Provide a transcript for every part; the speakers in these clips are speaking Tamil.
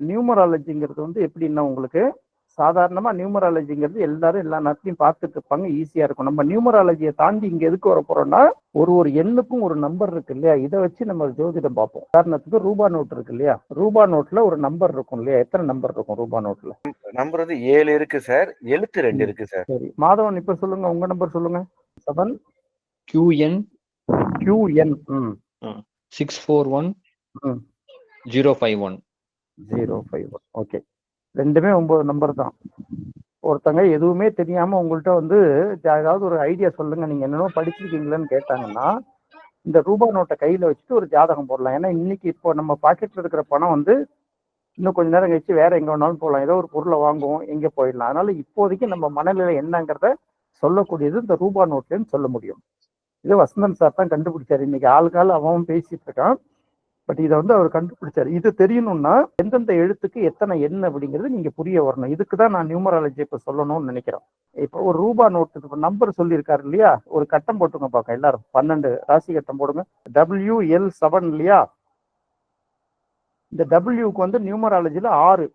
நியூமராலஜிங்கிறது வந்து எப்படின்னா உங்களுக்கு சாதாரணமா நியூமராலஜிங்கிறது எல்லாரும் எல்லா நேரத்தையும் பார்த்துட்டு இருப்பாங்க, ஈஸியா இருக்கும். நம்ம நியூமராலஜியை தாண்டி இங்க எதுக்கு வர போறோம்னா ஒரு எண்ணுக்கும் ஒரு நம்பர் இருக்கு இல்லையா, இதை வச்சு நம்ம ஜோதிடம் பார்ப்போம். உதாரணத்துக்கு ரூபா நோட் இருக்கு இல்லையா, ரூபா நோட்ல ஒரு நம்பர் இருக்கும் இல்லையா, எத்தனை நம்பர் இருக்கும் ரூபா நோட்ல? நம்பர் வந்து 7 இருக்கு சார், எழுத்து 2 இருக்கு சார். சரி மாதவன், இப்ப சொல்லுங்க உங்க நம்பர் சொல்லுங்க. 7 QN QN 641 051 051. ஓகே, ரெண்டுமே 9 நம்பர் தான். ஒருத்தங்க எதுவுமே தெரியாம உங்கள்கிட்ட வந்து ஏதாவது ஒரு ஐடியா சொல்லுங்க, நீங்க என்னென்னோ படிச்சிருக்கீங்களான்னு கேட்டாங்கன்னா இந்த ரூபா நோட்டை கையில வச்சுட்டு ஒரு ஜாதகம் போடலாம். ஏன்னா இன்னைக்கு இப்போ நம்ம பாக்கெட்ல இருக்கிற பணம் வந்து இன்னும் கொஞ்ச நேரம் கழிச்சு வேற எங்க வேணாலும் போகலாம், ஏதோ ஒரு பொருளை வாங்குவோம், எங்க போயிடலாம். அதனால இப்போதைக்கு நம்ம மனநிலை என்னங்கிறத சொல்லக்கூடியது இந்த ரூபா நோட்லன்னு சொல்ல முடியும். இது வசந்தன் சார் தான் கண்டுபிடிச்சாரு. இன்னைக்கு ஆளுக்கால் அவன் பேசிட்டு இருக்கான், பட் இதை வந்து அவர் கண்டுபிடிச்சாரு. இது தெரியணும்னா எந்தெந்த எழுத்துக்கு எத்தனை எண் அப்படிங்கிறது நீங்க புரிய வரணும். இதுக்கு தான் நான் நியூமராலஜி இப்ப சொல்லணும்னு நினைக்கிறேன். இப்போ ஒரு ரூபா நோட்டுக்கு நம்பர் சொல்லியிருக்காரு இல்லையா, ஒரு கட்டம் போட்டுங்க பார்க்க எல்லாரும். 12 ராசி கட்டம் போடுங்க. WL7 இல்லையா, இந்த டபிள்யூக்கு வந்து நியூமராலஜில 6.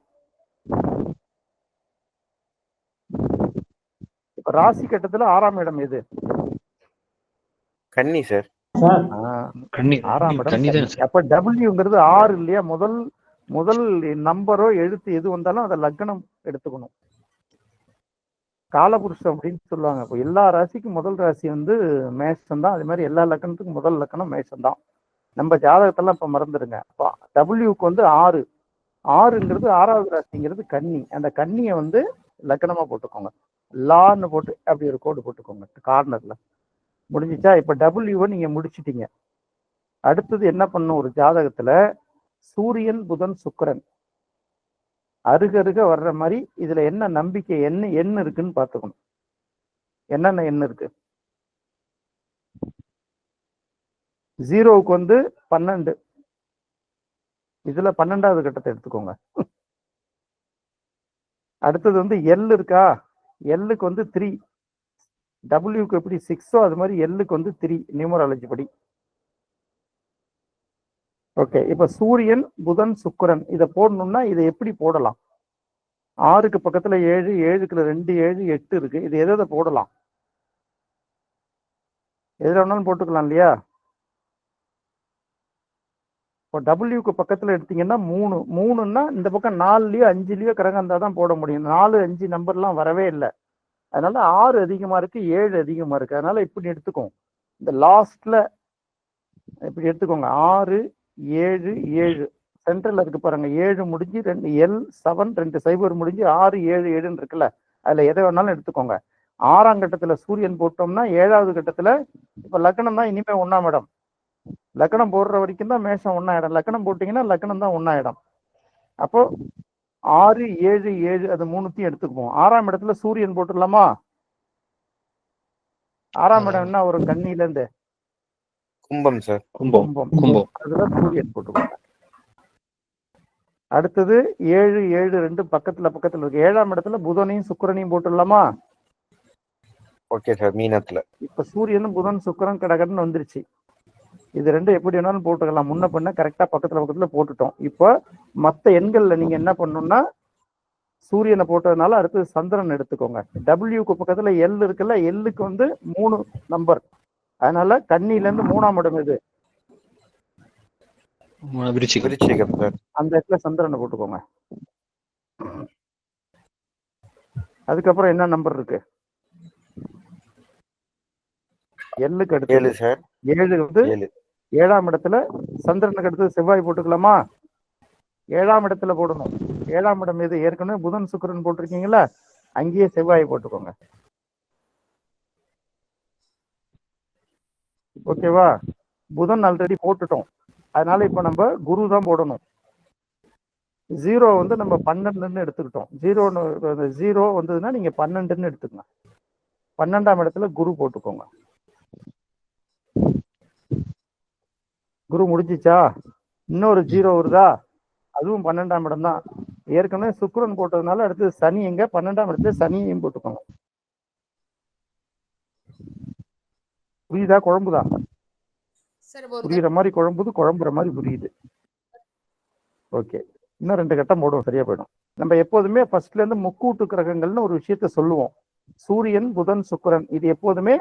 இப்ப ராசி கட்டத்துல 6ஆம் இடம் எது? கன்னி சார். கன்னி. 6ஆம் இடம் கன்னி தான் கன்னி. சார். அப்ப டபிள்யூங்கிறது 6 இல்லையா, முதல் நம்பரோ எழுத்து எது வந்தாலும் அதை லக்னம் எடுத்துக்கணும். காலபுருஷம் அப்படின்னு சொல்லுவாங்க. இப்போ எல்லா ராசிக்கும் முதல் ராசி வந்து மேஷம் தான், அதே மாதிரி எல்லா லக்கணத்துக்கும் முதல் லக்கணம் மேஷம் தான். நம்ம ஜாதகத்தெல்லாம் இப்ப மறந்துடுங்க. அப்போ டபிள்யூக்கு வந்து 6. 6ங்கிறது 6வது ராசிங்கிறது கன்னி. அந்த கன்னியை வந்து லக்கணமா போட்டுக்கோங்க, லான்னு போட்டு அப்படி ஒரு கோடு போட்டுக்கோங்க கார்னர்ல. முடிஞ்சிச்சா? இப்ப டபிள்யூவை நீங்க முடிச்சிட்டீங்க. அடுத்தது என்ன பண்ணும், ஒரு ஜாதகத்துல சூரியன் புதன் சுக்கிரன் அருகருக வர்ற மாதிரி இதுல என்ன நம்பிக்கை எண் இருக்குன்னு பாத்துக்கணும். என்னென்ன எண் இருக்கு? 0க்கு வந்து 12, இதுல 12வது கட்டத்தை எடுத்துக்கோங்க. அடுத்தது வந்து எல் இருக்கா, எல்லுக்கு வந்து 3. டபிள்யூக்கு எப்படி 6ஓ அது மாதிரி எல்லுக்கு வந்து 3 நியூமராலஜி படி. ஓகே, இப்ப சூரியன் புதன் சுக்கிரன் இதை போடணும்னா இதை எப்படி போடலாம்? 6க்கு பக்கத்துல 7, 7க்கு 2, 7, 8 இருக்கு. இது எதை போடலாம்? எதுல வேணாலும் போட்டுக்கலாம் இல்லையா. இப்போ டபிள்யூக்கு பக்கத்துல எடுத்தீங்கன்னா 3ன்னா இந்த பக்கம் 4லயோ 5லயோ கிரகம் இருந்தா தான் போட முடியும். 4, 5 நம்பர்லாம் வரவே இல்லை. அதனால 6 அதிகமா இருக்கு, 7 அதிகமா இருக்கு. அதனால இப்படி எடுத்துக்கோங்க, இந்த லாஸ்ட்ல இப்படி எடுத்துக்கோங்க. 6, 7, 7 சென்ட்ரல்ல இருக்கு பாருங்க. 7 முடிஞ்சு 2 L7, 2 0 முடிஞ்சு 6, 7, 7ன்னு இருக்குல்ல, அதுல எதை வேணாலும் எடுத்துக்கோங்க. 6ஆம் கட்டத்துல சூரியன் போட்டோம்னா 7வது கட்டத்துல இப்ப லக்னம் தான் இனிமே 1ஆம் இடம். லக்னம் போடுற வரைக்கும் தான் மேஷம் 1ஆம் இடம். லக்னம் போட்டீங்கன்னா லக்னம் தான் 1ஆம் இடம். அப்போ 6, 7, 7 அது 3த்தையும் எடுத்துக்குவோம். 6ஆம் இடத்துல சூரியன் போட்டுடலாமா? 6ஆம் இடம் என்ன ஒரு கன்னியில இருந்து கும்பம் சார். கும்பம். அதுல சூரியன் போட்டுக்கோங்க. அடுத்தது 7, 7 2 பக்கத்துல இருக்கு. 7ஆம் இடத்துல புதனையும் சுக்கிரனையும் போட்டுடலாமா? Okay sir. மீனத்துல இப்ப சூரியனும் புதன் சுக்கிரன் கடகடன்னு வந்துருச்சு. இது ரெண்டும் எப்படி வேணாலும் போட்டுக்கலாம். முன்ன பண்ண கரெக்டா பக்கத்துல போட்டுட்டோம். இப்போ மற்ற எண்கள்ல நீங்க என்ன பண்ணணும்னா சூரியனை போட்டதுனால அடுத்தது சந்திரன் எடுத்துக்கோங்க. டபிள்யூக்கு பக்கத்துல எல் இருக்குல்ல, எல்லுக்கு வந்து 3 நம்பர். அதனால கன்னியில இருந்து 3ஆம் இடம் எது? விருச்சிகம் சார். அந்த இடத்துல சந்திரனை போட்டுக்கோங்க. அதுக்கப்புறம் என்ன நம்பர் இருக்கு? எல்லுக்கு அடுத்து 7 சார். 7 வந்து 7ஆம் இடத்துல சந்திரனுக்கு அடுத்து செவ்வாய் போட்டுக்கலாமா? 7ஆம் இடத்துல போடணும். 7ஆம் இடம் எது? ஏற்கனவே புதன் சுக்கிரன் போட்டிருக்கீங்களா, அங்கேயே செவ்வாயை போட்டுக்கோங்க. ஓகேவா? புதன் ஆல்ரெடி போட்டுட்டோம், அதனால இப்ப நம்ம குரு தான் போடணும். 0 வந்து நம்ம 12ன்னு எடுத்துக்கிட்டோம். 0 வந்ததுன்னா நீங்க 12ன்னு எடுத்துக்கங்க. 12ஆம் இடத்துல குரு போட்டுக்கோங்க. குரு முடிஞ்சிச்சா? இன்னொரு 0 வருதா, அதுவும் 12ஆம் இடம் தான். ஏற்கனவே சுக்கிரன் போட்டதுனால அடுத்து சனி எங்க? 12ஆம் இடத்துல சனியையும் போட்டுக்கோங்க. புரியுதா? குழம்புதா? புரியுற மாதிரி குழம்புற மாதிரி புரியுது. ஓகே, இன்னும் 2 கட்டம் போடுவோம், சரியா போயிடும். நம்ம எப்போதுமே ஃபர்ஸ்ட்ல இருந்து முக்கூட்டு கிரகங்கள்னு ஒரு விஷயத்த சொல்லுவோம். சூரியன், புதன், சுக்கிரன், இது எப்போதுமே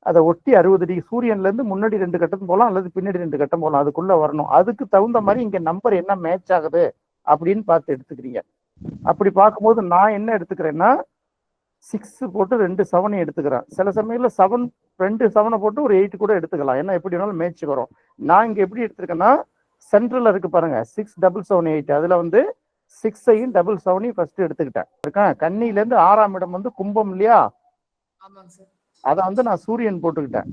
அதை ஒட்டி 60 டிகிரி. சூரியன்ல இருந்து முன்னாடி 2 கட்டம் போகலாம் அல்லது பின்னாடி 2 கட்டம் போகலாம், அதுக்குள்ள வரணும். அதுக்கு தகுந்த மாதிரி இங்க நம்பர் என்ன மேட்ச் ஆகுது அப்படின்னு பார்த்து எடுத்துக்கிறீங்க. அப்படி பார்க்கும்போது நான் என்ன எடுத்துக்கிறேன்னா 6 போட்டு 2 7 எடுத்துக்கிறேன். சில சமயத்துல 7 2 7 போட்டு ஒரு 8 கூட எடுத்துக்கலாம், ஏன்னா எப்படி வேணாலும் மேட்ச் வரும். நான் இங்க எப்படி எடுத்திருக்கேன்னா சென்ட்ரல்ல இருக்கு பாருங்க 6 7 7 8, அதுல வந்து 6ஐயும் 7 7ஐயும் ஃபர்ஸ்ட் எடுத்துக்கிட்டேன். இருக்கேன் கன்னியில இருந்து 6ஆம் இடம் வந்து கும்பம் இல்லையா, அதை வந்து நான் சூரியன் போட்டுக்கிட்டேன்.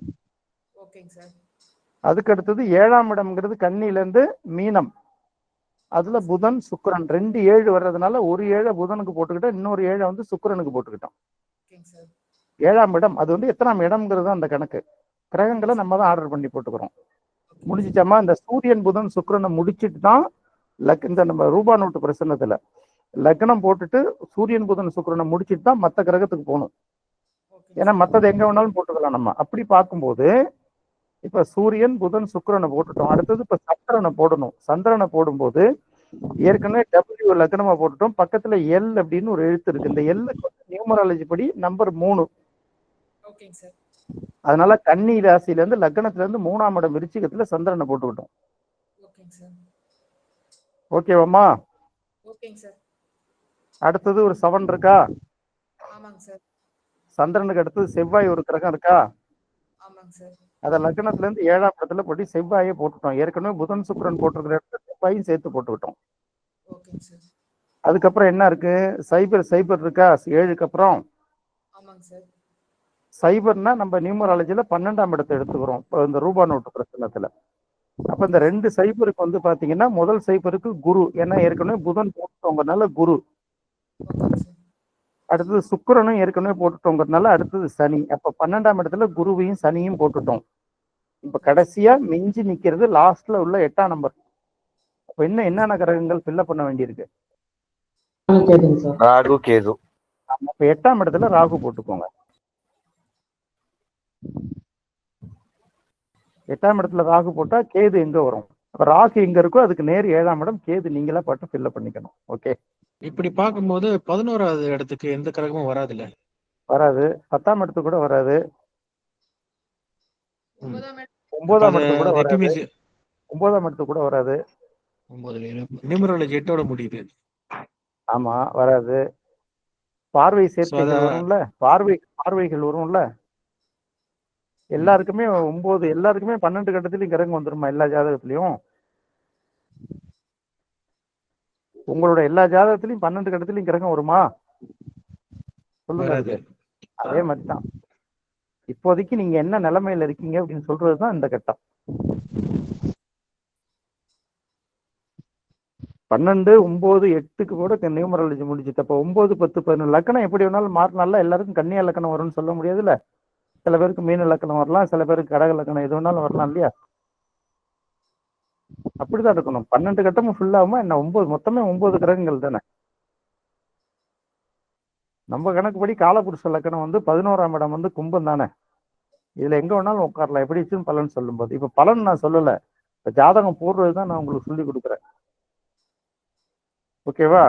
அதுக்கு அடுத்தது 7ஆம் இடம்ங்கிறது கன்னியில இருந்து மீனம், அதுல புதன் சுக்கிரன் 2 7 வர்றதுனால ஒரு 7 புதனுக்கு போட்டுக்கிட்டேன், இன்னொரு 7 வந்து சுக்கிரனுக்கு போட்டுக்கிட்டோம். 7ஆம் இடம் அது வந்து எத்தனாம் இடம்ங்கிறது அந்த கணக்கு. கிரகங்களை நம்ம தான் ஆர்டர் பண்ணி போட்டுக்கிறோம். முடிஞ்சிச்சாமா? இந்த சூரியன் புதன் சுக்கிரனை முடிச்சுட்டு தான் இந்த நம்ம ரூபா நோட்டு பிரசன்னத்துல லக்னம் போட்டுட்டு சூரியன் புதன் சுக்கிரனை முடிச்சுட்டு தான் மற்ற கிரகத்துக்கு போகணும். ஏன்னா மற்றது எங்க வேணாலும் போட்டுக்கலாம் நம்ம. அப்படி பார்க்கும்போது இப்ப சூரியன் புதன் சுக்கிரனை போட்டுட்டோம். அடுத்தது இப்ப சந்திரனை போடணும். சந்திரனை போடும்போது ஏற்கனவே W லக்னமா போட்டுட்டோம். பக்கத்துல L அப்படின்னு ஒரு எழுத்து இருக்கு. இந்த L நியூமராலஜி படி நம்பர் 3. அதனால கன்னி ராசியில இருந்து லக்னத்துல இருந்து 3ஆம் இடம் விருச்சிகத்துல சந்திரனை போட்டுக்கிட்டோம். ஓகேவாம்மா? அடுத்தது ஒரு 7 இருக்கா? சந்திரனுக்கு அடுத்தது செவ்வாய் ஒரு கிரகம் இருக்கா? அத லக்னத்துல இருந்து 7ஆம் இடத்துல போட்டு செவ்வாயை போட்டுட்டோம். ஏற்கனவே புதன் சுக்கிரன் போட்டிருக்கிற இடத்துல செவ்வாயும் சேர்த்து போட்டுக்கிட்டோம். அதுக்கப்புறம் என்ன இருக்கு? சைபர் இருக்கா 7க்கு அப்புறம்? சைபர்னா நம்ம நியூமராலஜில 12ஆம் இடத்தை எடுத்துக்கிறோம் இந்த ரூபா நோட்டு பிரச்சனத்துல. அப்ப இந்த 2 சைபருக்கு வந்து பாத்தீங்கன்னா முதல் சைபருக்கு குரு, ஏன்னா ஏற்கனவே புதன் போட்டுட்டோங்கிறதுனால குரு. அடுத்தது சுக்கிரனும் ஏற்கனவே போட்டுட்டோங்கிறதுனால அடுத்தது சனி. அப்ப 12ஆம் இடத்துல குருவையும் சனியும் போட்டுட்டோம். இப்ப கடைசியா மிஞ்சி நிக்கிறது லாஸ்ட்ல உள்ள 8ஆம் நம்பர். அப்ப இன்னும் என்னென்ன கிரகங்கள் ஃபில்அப் பண்ண வேண்டியிருக்கு? ராகு கேது. அப்ப 8ஆம் இடத்துல ராகு போட்டுக்கோங்க. 8ஆம் இடத்துல ராகு போட்டா கேது எங்க வரும்? ராகு எங்க இருக்கோ அதுக்கு நேர் 7ஆம் இடம், கேது நீங்களா பட்டு ஃபில்அப் பண்ணிக்கணும். ஓகே, இப்படி பார்க்கும்போது 11வது இடத்துக்கு எந்த கிரகமும் வராதுல்ல? வராது. 10ஆம் இடத்துக்கு கூட வராது. 9ஆம் இடத்துக்கு கூட வராது. 9ஆம் இடத்துக்கு கூட வராது. நியூமராலஜி 8ஓட முடியுது. ஆமா, வராது. பார்வை சேர்க்கைகள் வரும்ல, பார்வைகள் வரும்ல. எல்லாருக்குமே 9, எல்லாருக்குமே 12 கட்டத்திலையும் கிரகம் வந்துருமா எல்லா ஜாதகத்திலையும்? உங்களோட எல்லா ஜாதகத்திலையும் 12 கட்டத்திலையும் கிரகம் வருமா? சொல்லுங்க. அதே மாதிரிதான் இப்போதைக்கு நீங்க என்ன நிலைமையில இருக்கீங்க அப்படின்னு சொல்றதுதான் இந்த கட்டம். 12 9 8க்கு கூட நியூமராலஜி முடிச்சுட்டு அப்ப 9 10 11 லக்கணம் எப்படி வேணாலும் மாறினால எல்லாருக்கும் கன்னியா லக்கணம் வரும்னு சொல்ல முடியாதுல்ல. சில பேருக்கு மீன லக்கணம் வரலாம், சில பேருக்கு கடக லக்கணம், எது வேணாலும் வரலாம் இல்லையா? அப்படிதான் இருக்கணும். 12 கட்டமும் ஃபுல்லாகுமா என்ன? 9 மொத்தமே 9 கிரகங்கள் தானே. நம்ம கணக்குப்படி காலபுருஷ லக்கணம் வந்து 11ஆம் இடம் வந்து கும்பம் தானே. இதுல எங்க வேணாலும் உட்காரலாம், எப்படி வச்சுன்னு பலன் சொல்லும் போது. இப்ப பலன் நான் சொல்லல, இப்ப ஜாதகம் போடுறதுதான் நான் உங்களுக்கு சொல்லி கொடுக்குறேன். ஓகேவா?